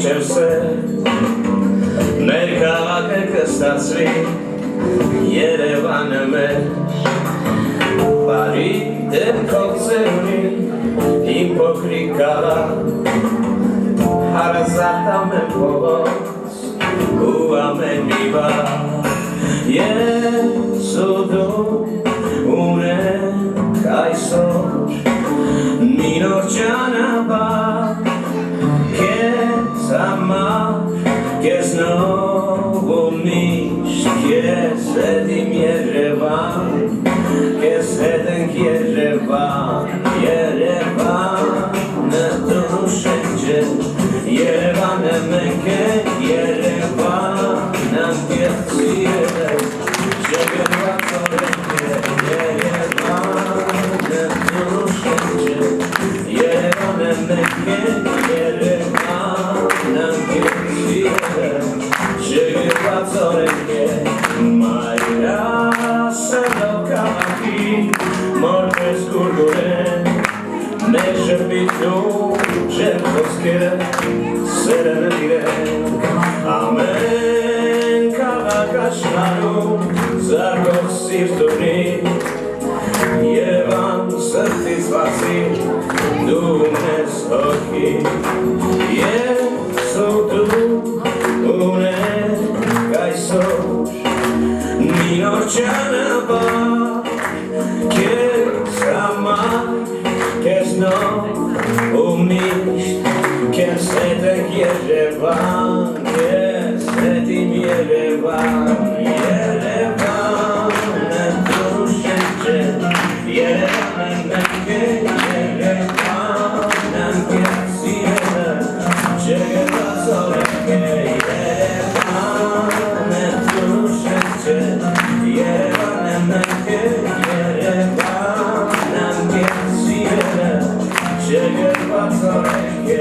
Իջերսե մեր քաղաքը կստացվի Երևանը մեր բարի դեմքով ծերունի իմ փոքրիկ քաղաք հարազատ ամեն փողոց ու ամեն մի բան ես ու դու ունենք այսօր մի նոր ճանապարհ Քեզ նով ու միշտ քեզ հետ իմ Երևան Քեզ հետ ենք Երևան Երևանը դու շենջը Երևանը մենք ենք Երևան անկեղծի Ժգրված օրենք Երևանը դու շենջը Երևանը մենք ենք Ժգրված օրենք է մայրասելով քաղաքի մորպես գուրգուրեն մեր ժպիտում ժեր խոսքերը սերը նվիրեն ամեն քաղաք աշխարհում զարգող սիրտ ունի Երևան սրտից բացի դու ունես հոգի ես ու դու ունենք այսօր մի նոր ճանապարհ քեզ համար քեզ նոր ու միշտ քեզ հետ ենք Երևան քեզ հետ իմ Երևան Երևանը դու շենջը Երևանը մենք ենք Երևան անկեղծի Ժգրված օրենք է Երևանը դու շենջը Երևանը մենք ենք Երևան անկեղծի Ժգրված օրենք է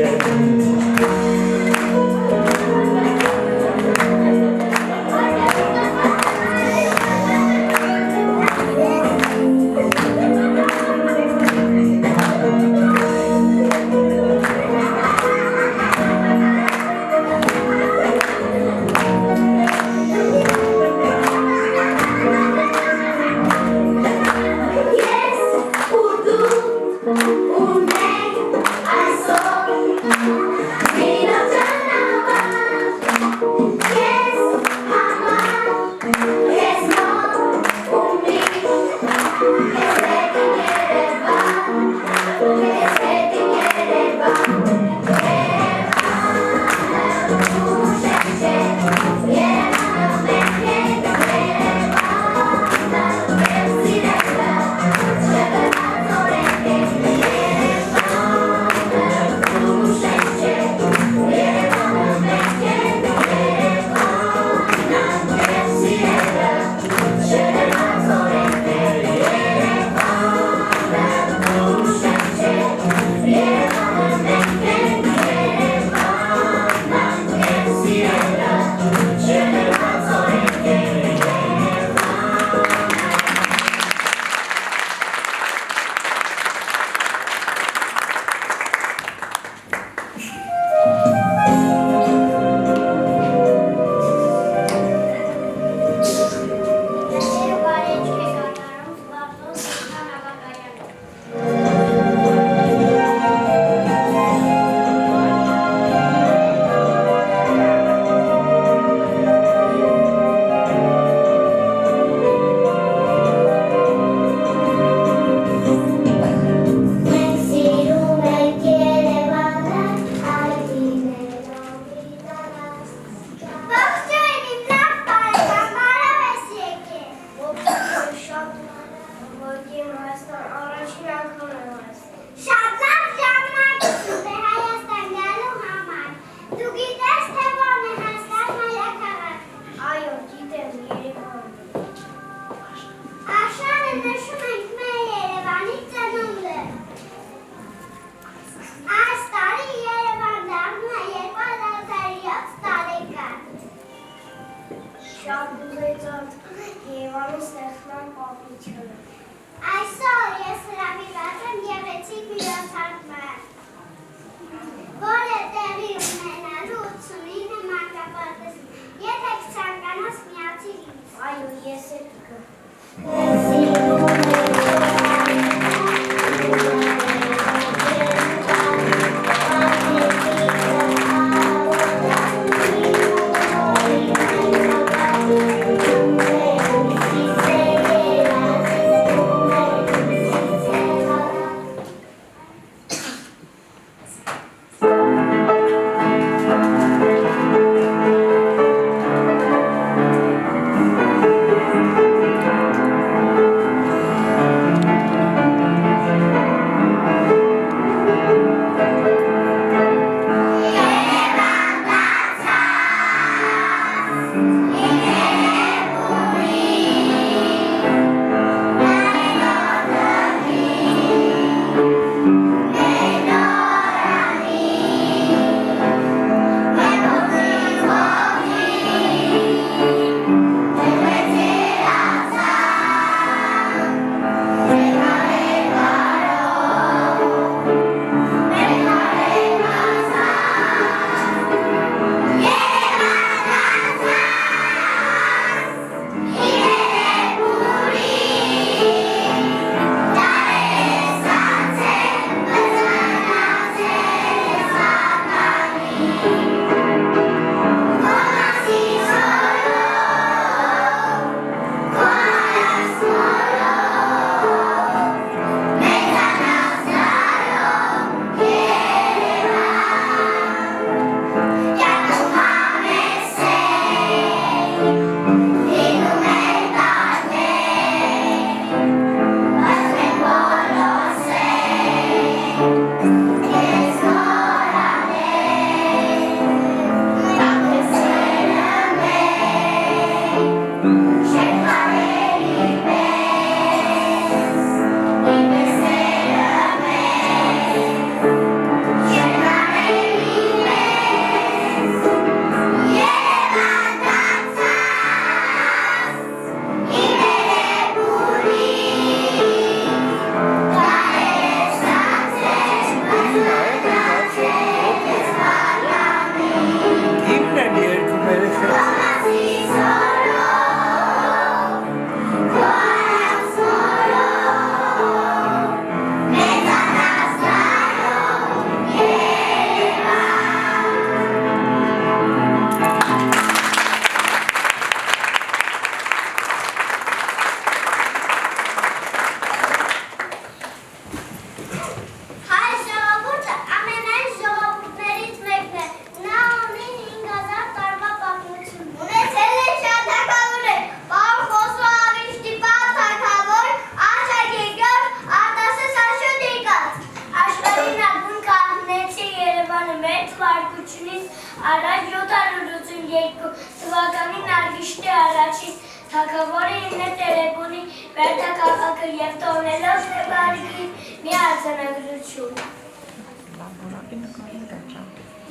մեծ վարկությունից առաջ 782 թվականին Արգիշտի առաջին թագավորը հիմնեց Էրեբունի վերթաքաղաքը և թողնելով Ստեփանիկին մի արձանագրություն։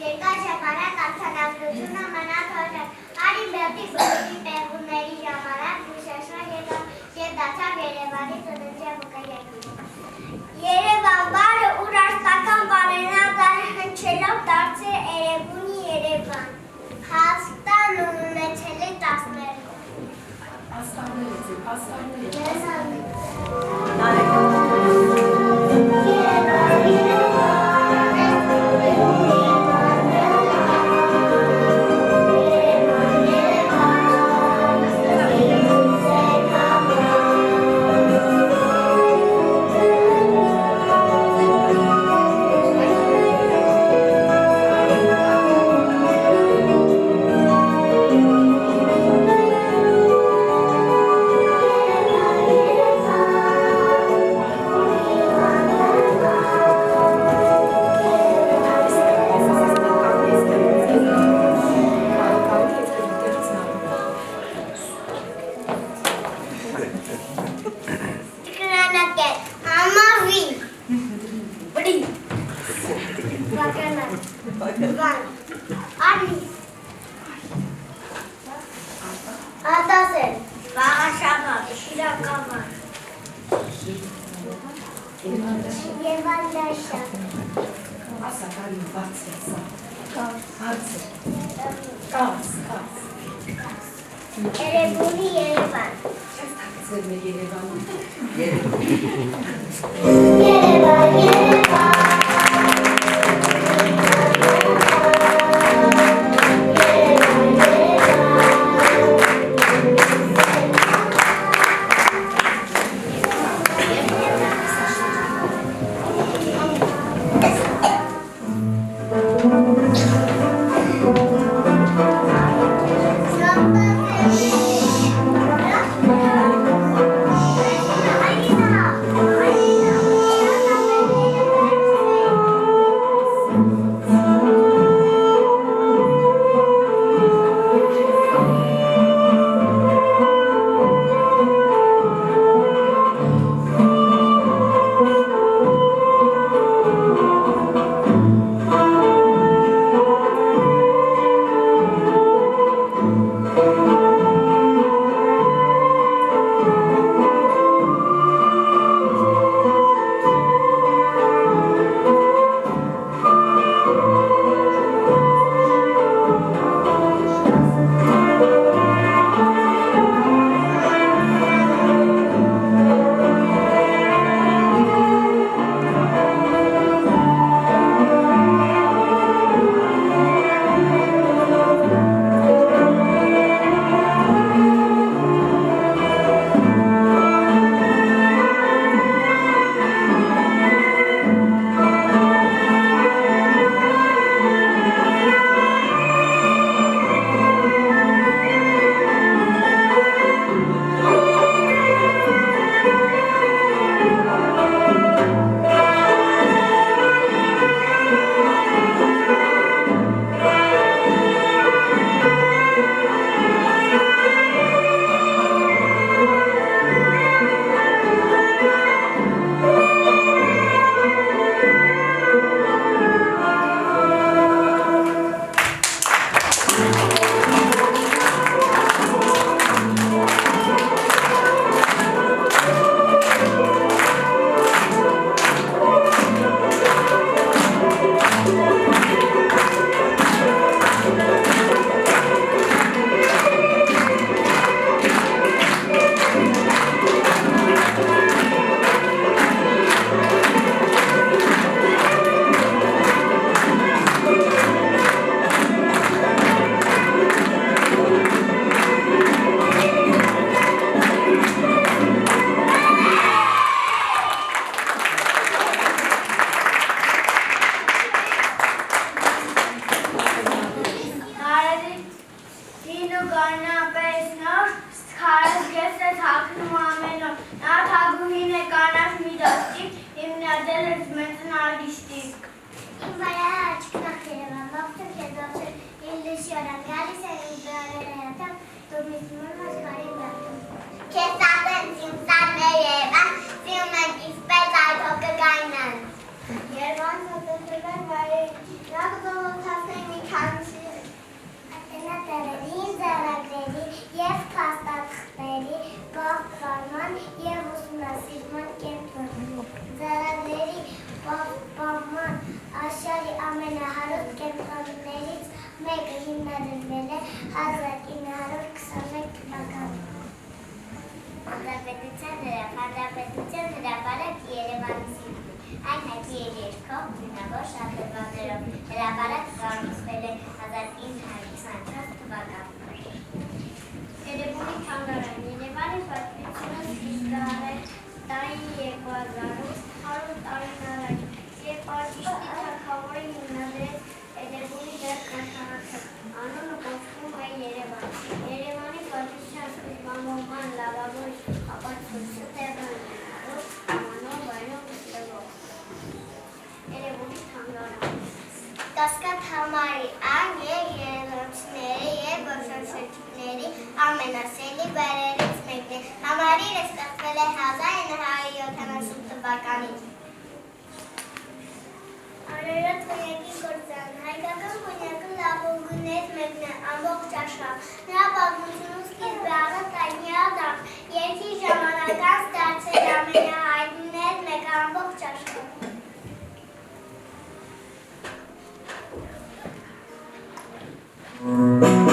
Երկար ժամանակ արձանագրությունը մնաց հորժակ, արին բեղտիկ բողոքի պեղումների ժամանակ միշաշվար և դացավ Երևանի ծննդյա վկայակին։ Երևան բարը ուրարտական բարենադար հնչելով դարձել Էրեբունի Երևան, հաստան ունեցել է 12։ Էրեբունի Երևան։ Երևան, Երևան։ Ալիստիկ։ Իմ վրա աչքնախ Երևան մեկը հիմնադրվել է 1921 թվականին։ Հանրապետության հրապարակ Երևանի սիրտի, այն հայտնի է երգով, բնավոր շատրվաններով, հրապարակը կառուցվել է 1924 թվականին։ Երևանի թանգարան Երևանի պատմությունը սկիզբ է առել տարին 2000-ում 100 տարին առաջ, երբ Արշիստի թագավորը հիմնադրեց Երևանի վերքնաքաղաքը, անունը կոչվում է Երևան։ Երևանի պատմության սկզբնավորման լավագույն ապացույցը տեղի է ունենալու ամանոր վայրով նստելով։ Երևանի թանգարան Կասկադ համարի այն երևանցիների և որոշաչությունների ամենասիրելի վայրերից մեկն է։ Համարիրը ստեղծվել է 1970 թվականին։ Արարատ կոնյակի գործարան հայկական կոնյակի լավագույններից մեկն է, ամբողջ աշխարհ։ Նրա պատմությունում սկիզբ է առել Տայնի Ադամ, երկրի ժամանակ անց դարձել ամենահայտնիներից մեկը ամբողջ աշխարհում։ Thank you.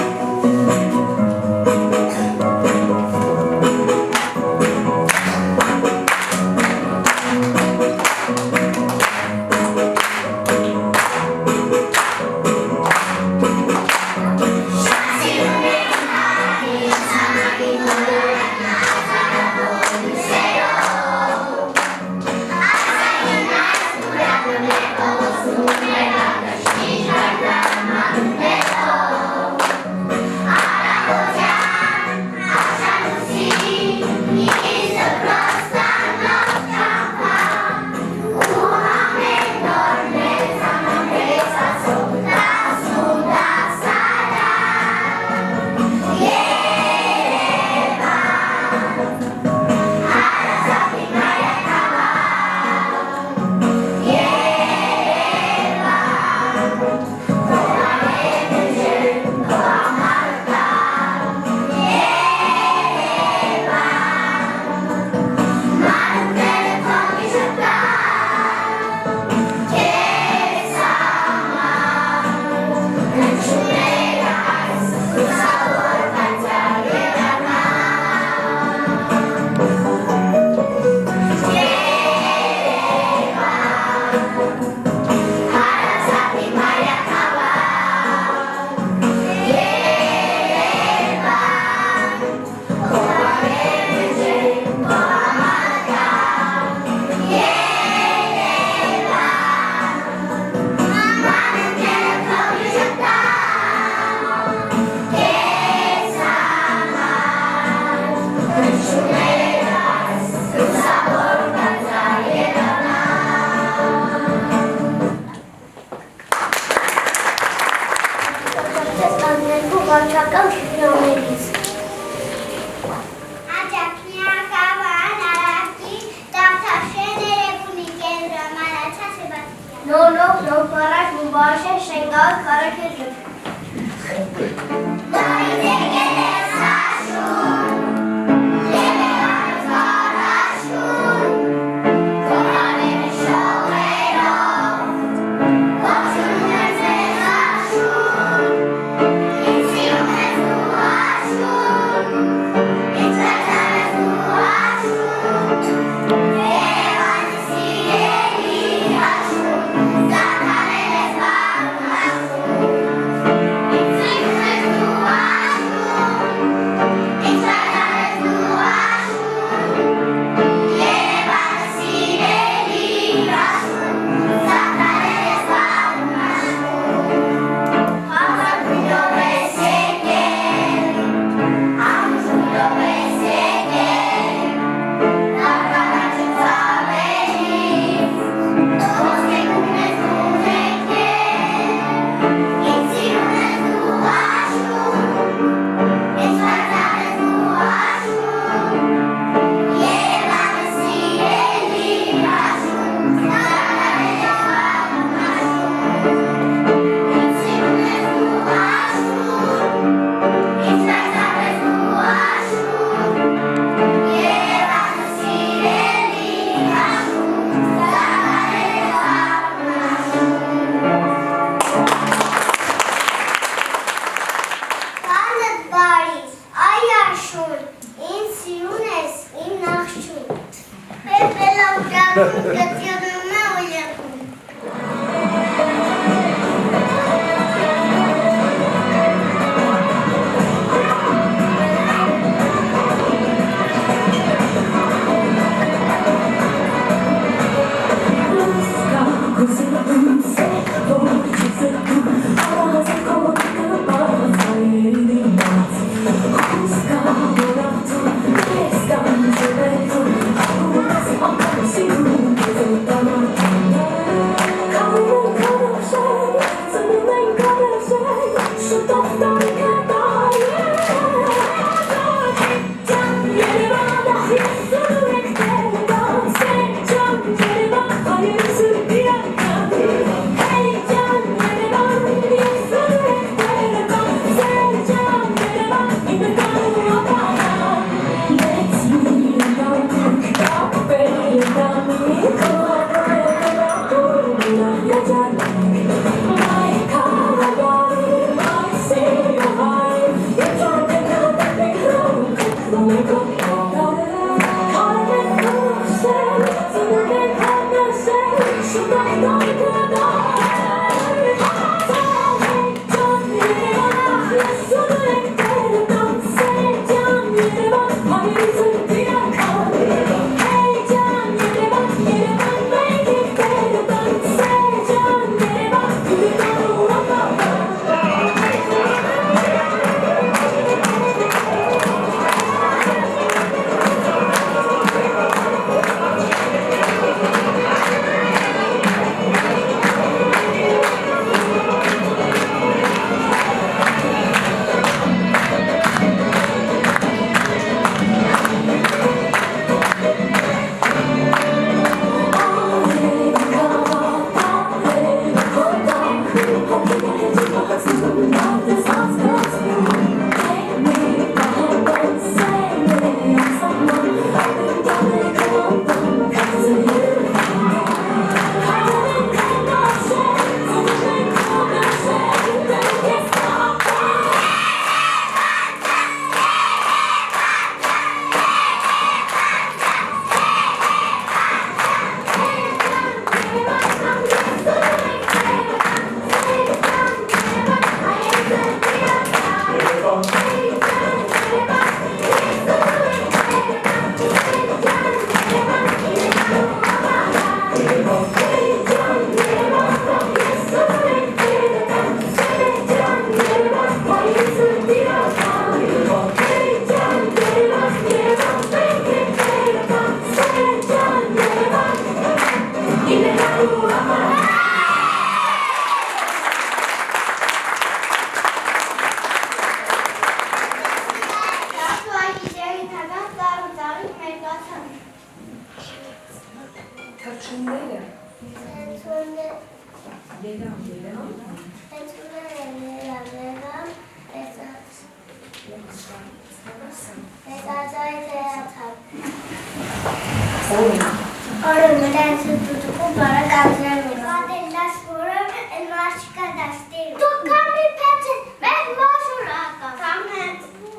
Ora merece tudo com para casa Padre das foram e mágica das teias. Tu come pete, vem moçurata.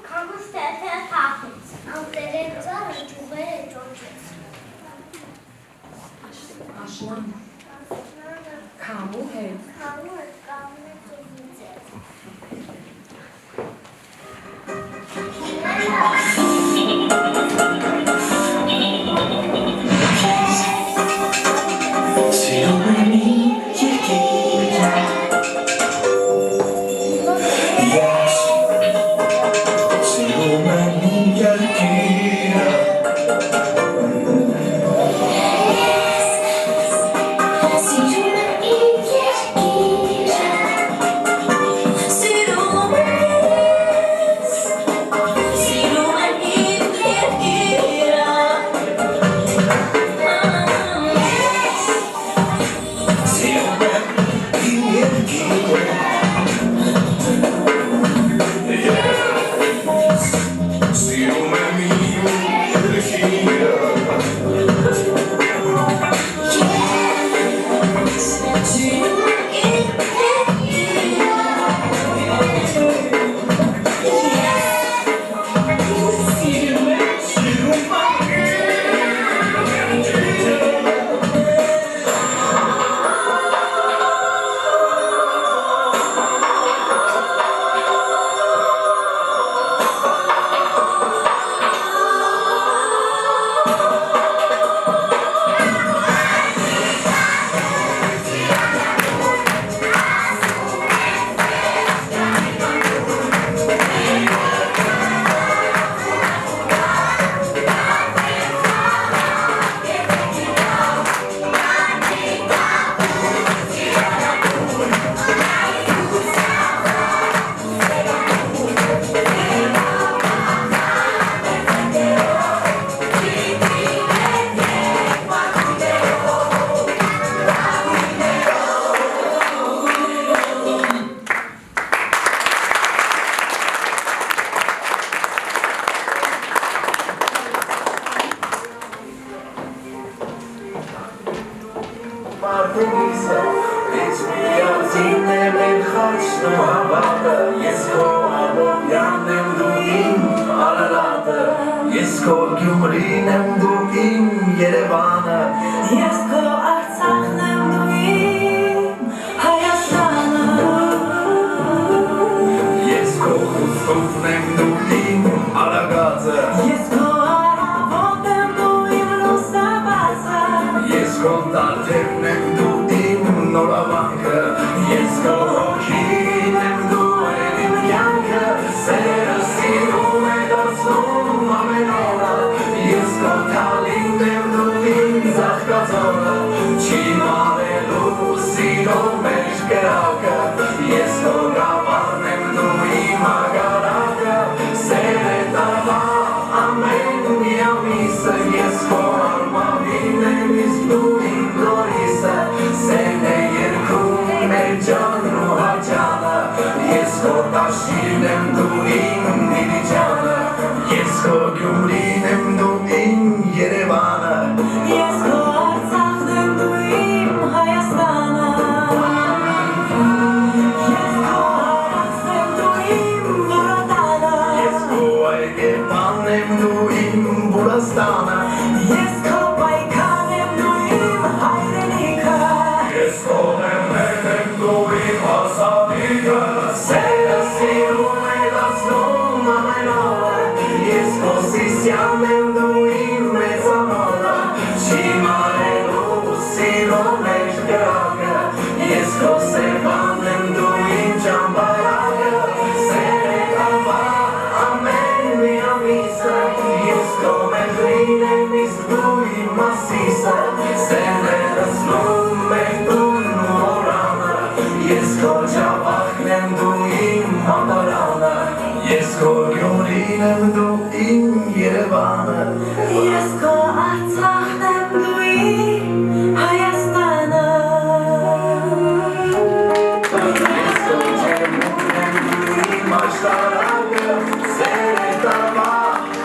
Come stete tapes. Ao tereza tu vê Georges. Aslan. Kamu hey. Kamu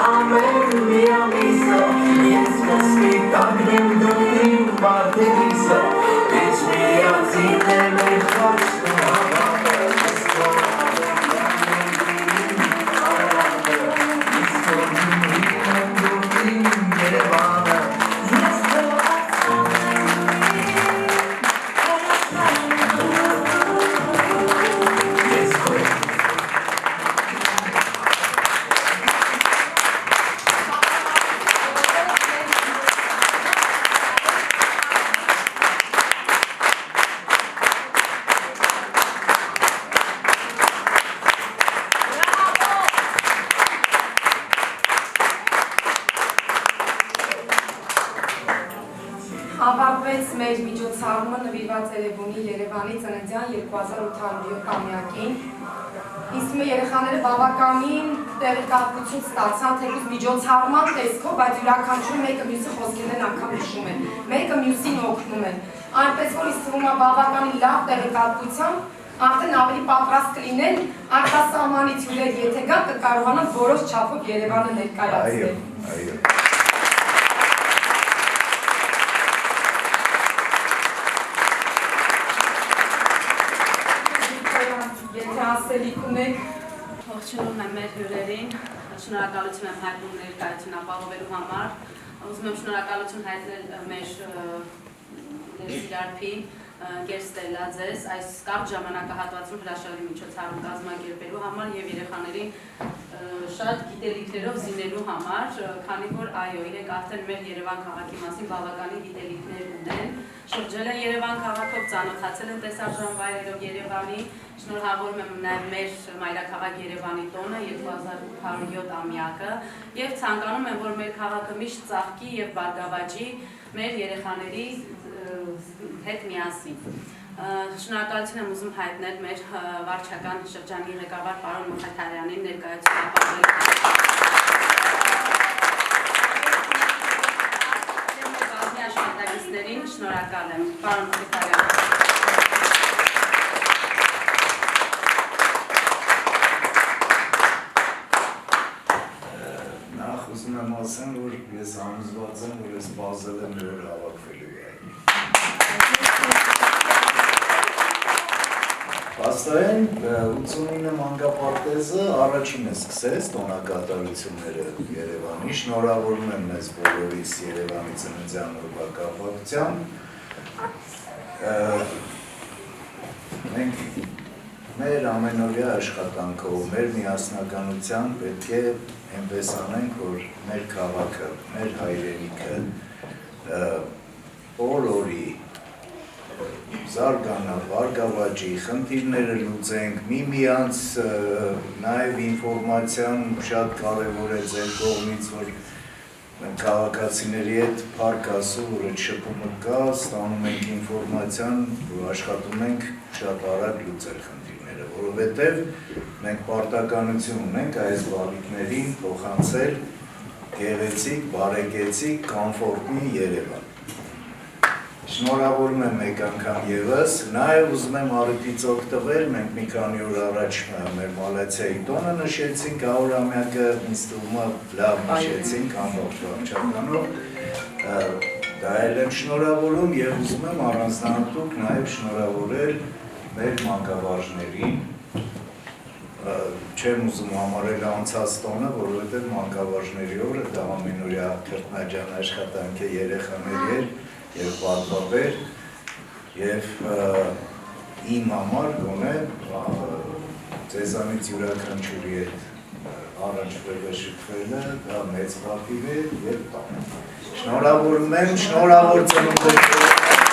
Amen, mia misa, yes, մեր միջոցառումը նվիրված Էրեբունի Երևանի ծննդյան 2807-ամյակին։ Իսկ մեր երեխաները բավականին տեղեկատվություն ստացան, թեկուզ միջոցառման տեսքով, բայց յուրաքանչյուր մեկը մյուսի խոսքերն անգամ հիշում են, մեկը մյուսին օգնում են։ Այնպես որ ինձ թվում է բավականին լավ տեղեկատվությամբ արդեն ավելի պատրաստ կլինեն արտասահմանից հյուրեր, եթե գան կկարողանան որոշ չափով Երևանը ներկայացնել։ Այո։ Եթե ասելիք ունեք, ողջունում եմ մեր հյուրերին, շնորհակալություն եմ հայտնում ներկայություն ապահովելու համար, ուզում եմ շնորհակալություն հայտնել մեր Սիրարփին, Գեր Ստելլա ձեզ, այս կարճ ժամանակահատվածում հրաշալի միջոցառում կազմակերպելու համար եւ երեխաներին շատ գիտելիքներով զինելու համար, քանի որ այո, իրենք արդեն մեր Երևան քաղաքի մասին բավականին գիտելիքներ ունեն, շրջել են Երևան քաղաքով, ծանոթացել են տեսարժան վայրերով Երևանի, շնորհավորում եմ նաև մեր մայրաքաղաք Երևանի տոնը 2807-ամյակը եւ ցանկանում եմ, որ մեր քաղաքը միշտ ծաղկի եւ բարգավաճի մեր երեխաների հետ միասին։ Շնորհակալություն եմ ուզում հայտնել մեր վարչական շրջանի ղեկավար պարոն Մխիթարյանին ներկայացում ապահովել։ Բազմի աշխատակիցներին շնորհակալ եմ, պարոն Մխիթարյան։ Նախ ուզում եմ ասեմ, որ ես համոզված եմ, որ ես բազել եմ նոր հավաքվելու է։ Պաստային 89 մանկապարտեզը առաջինը սկսեց տոնակատարությունները Երևանի, շնորհավորում եմ մեզ բոլորիս Երևանի ծննդյան օրվա կապակցությամբ։ Մենք մեր ամենօրյա աշխատանքով, մեր միասնականությամբ պետք է այնպես անենք, որ մեր քաղաքը, մեր հայրենիքը օր-օրի զարգանա, բարգավաճի, խնդիրները լուծենք, միմյանց նաև ինֆորմացիան շատ կարևոր է ձեր կողմից, որ քաղաքացիների հետ փառք Աստծո, որ այդ շփումը կա, ստանում ենք ինֆորմացիան, որ աշխատում ենք շատ արագ լուծել խնդիրները, որովհետև մենք պարտականություն ունենք այս բալիկներին փոխանցել գեղեցիկ, բարեկեցիկ, կոմֆորտի Երևան։ Շնորհավորում եմ մեկ անգամ ևս, նաև ուզում եմ առիթից օգտվել, մենք մի քանի օր առաջ մեր Մալացիայի տոնը նշեցինք, 100-ամյակը ինձ թվում է լավ նշեցինք ամբողջ վարչականով, դա էլ եմ շնորհավորում եւ ուզում եմ առանձնահատուկ նաև շնորհավորել մեր մանկավարժներին, չեմ ուզում համարել անցած տոնը, որովհետև մանկավարժների օրը դա ամենօրյա քրտնաջան աշխատանք է երեխաների հետ և պատվաբեր և իմ համար գոնե ձեզանից յուրաքանչյուրի հետ առնչվելը շփվելը դա մեծ պատիվ է և տան։ Շնորհավորում եմ, շնորհավոր ծնունդներ